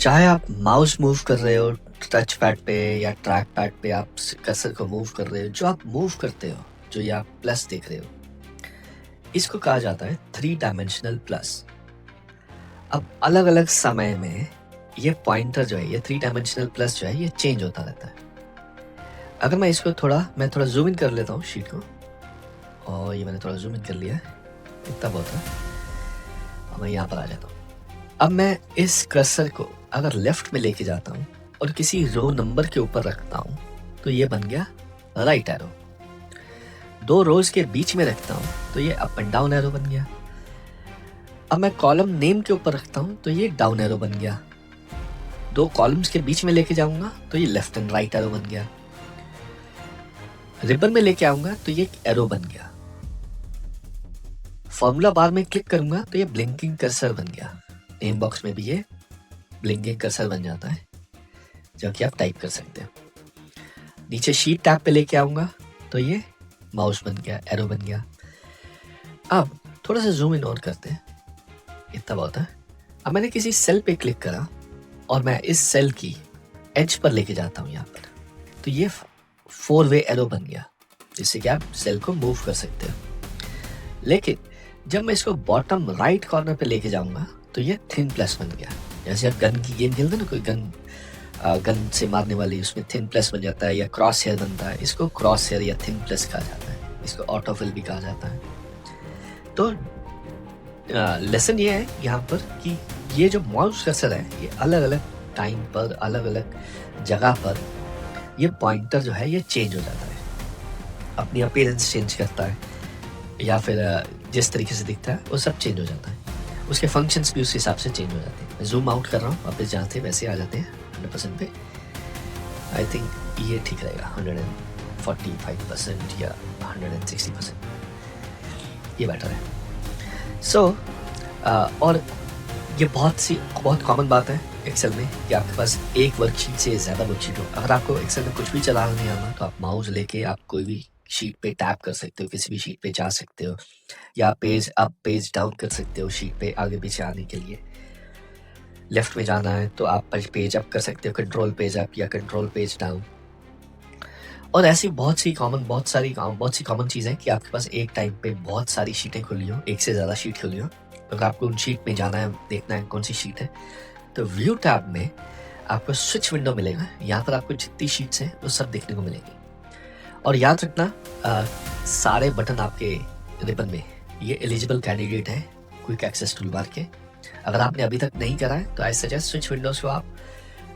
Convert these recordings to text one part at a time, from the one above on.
चाहे आप mouse move कर रहे हो टच पैड पे या ट्रैक पैड पे, आप कर्सर को मूव कर रहे हो, जो आप मूव करते हो, जो ये आप प्लस देख रहे हो, इसको कहा जाता है 3 डायमेंशनल प्लस। अब अलग अलग समय में ये पॉइंटर जो है, ये 3 डायमेंशनल प्लस जो है, ये चेंज होता रहता है। अगर मैं थोड़ा जूम इन कर लेता हूँ शीट को, और ये मैंने थोड़ा जूम इन कर लिया है, इतना बहुत है। और मैं यहाँ पर आ जाता हूँ। अब मैं इस कर्सर को अगर लेफ्ट में लेके जाता हूँ और किसी रो नंबर के ऊपर रखता हूँ तो ये बन गया राइट एरो। 2 रोज के बीच में रखता हूँ तो ये अप एंड डाउन एरो बन गया। अब मैं कॉलम नेम के ऊपर रखता हूँ तो ये डाउन एरो बन गया। 2 कॉलम्स के बीच में लेके जाऊंगा तो ये लेफ्ट एंड राइट एरो बन गया। रिबन में लेके आऊंगा तो ये एक एरो बन गया। फॉर्मूला बार में क्लिक करूंगा तो ये ब्लिंकिंग कर्सर बन गया। नेम बॉक्स में भी ये ब्लिंकिंग कर्सर बन जाता है, जो कि आप टाइप कर सकते हैं। नीचे शीट टैब पे लेके आऊंगा तो ये माउस बन गया, एरो बन गया। अब थोड़ा सा जूम इन और करते हैं, इतना बहुत है। अब मैंने किसी सेल पे क्लिक करा और मैं इस सेल की एज पर लेके जाता हूँ यहाँ पर, तो ये 4 वे एरो बन गया, जिससे कि आप सेल को मूव कर सकते हो। लेकिन जब मैं इसको बॉटम राइट कॉर्नर पे लेके जाऊंगा तो ये थिन प्लस बन गया। जैसे आप गन की गेम खेलते हैं ना, कोई गन से मारने वाली, उसमें थिन प्लस बन जाता है या क्रॉस हेयर बनता है। इसको क्रॉस हेयर या थिन प्लस कहा जाता है, इसको ऑटोफिल भी कहा जाता है। तो लेसन ये है यहाँ पर कि ये जो माउस कर्सर है, ये अलग अलग टाइम पर, अलग अलग जगह पर ये पॉइंटर जो है ये चेंज हो जाता है, अपनी अपीयरेंस चेंज करता है, या फिर जिस तरीके से दिखता है वो सब चेंज हो जाता है। उसके फंक्शंस भी उस हिसाब से चेंज हो जाते हैं। मैं जूम आउट कर रहा हूँ, वापस जहाँ थे वैसे आ जाते हैं 100% पे। आई थिंक ये ठीक रहेगा, 145% या 160%, ये बेटर है। सो और ये बहुत कॉमन बात है एक्सेल में कि आपके पास एक वर्कशीट से ज़्यादा वर्कशीट हो। अगर आपको एक्सेल में कुछ भी चलाना नहीं आना तो आप माउस लेके आप कोई भी शीट पे टैप कर सकते हो, किसी भी शीट पे जा सकते हो, या पेज अप पेज डाउन कर सकते हो शीट पे आगे पीछे आने के लिए। लेफ्ट में जाना है तो आप पेज अप कर सकते हो, कंट्रोल पेज अप या कंट्रोल पेज डाउन। और ऐसी बहुत सी कॉमन चीज़ है कि आपके पास एक टाइम पे बहुत सारी शीटें खुली हो, एक से ज़्यादा शीट खुली हो। अगर आपको उन शीट में जाना है, देखना है कौन सी शीट है, तो व्यू टैब में आपको स्विच विंडो मिलेगा। यहाँ पर आपको जितनी शीट्स हैं वो सब देखने को मिलेंगी। और याद रखना, सारे बटन आपके रिबन में ये एलिजिबल कैंडिडेट है क्विक एक्सेस टूल बार के। अगर आपने अभी तक नहीं करा है तो आई सजेस्ट स्विच विंडोज को आप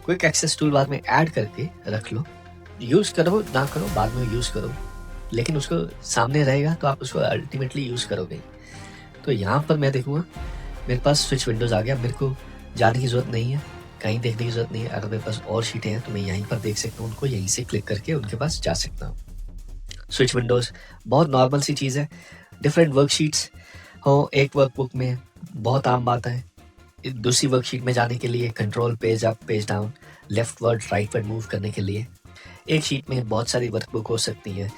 क्विक एक्सेस टूल बार में ऐड करके रख लो। यूज़ करो ना करो, बाद में यूज़ करो, लेकिन उसको सामने रहेगा तो आप उसको अल्टीमेटली यूज़ करोगे। तो यहाँ पर मैं देखूँगा मेरे पास स्विच विंडोज़ आ गया, मेरे को जाने की ज़रूरत नहीं है, कहीं देखने की ज़रूरत नहीं है। अगर मेरे पास और शीटें हैं तो मैं यहीं पर देख सकता हूँ, उनको यहीं से क्लिक करके उनके पास जा सकता हूँ। स्विच विंडोज़ बहुत नॉर्मल सी चीज़ है। डिफरेंट वर्कशीट्स हो एक वर्कबुक में बहुत आम बात है। दूसरी वर्कशीट में जाने के लिए control page up page down, left word right word move करने के लिए एक शीट में बहुत सारी वर्कबुक हो सकती है।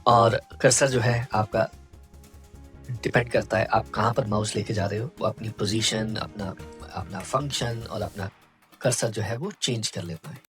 और कर्सर जो है आपका डिपेंड करता है आप कहाँ पर माउस लेके जा रहे हो, वो अपनी पोजीशन, अपना फंक्शन और अपना कर्सर जो है वो चेंज कर लेता है।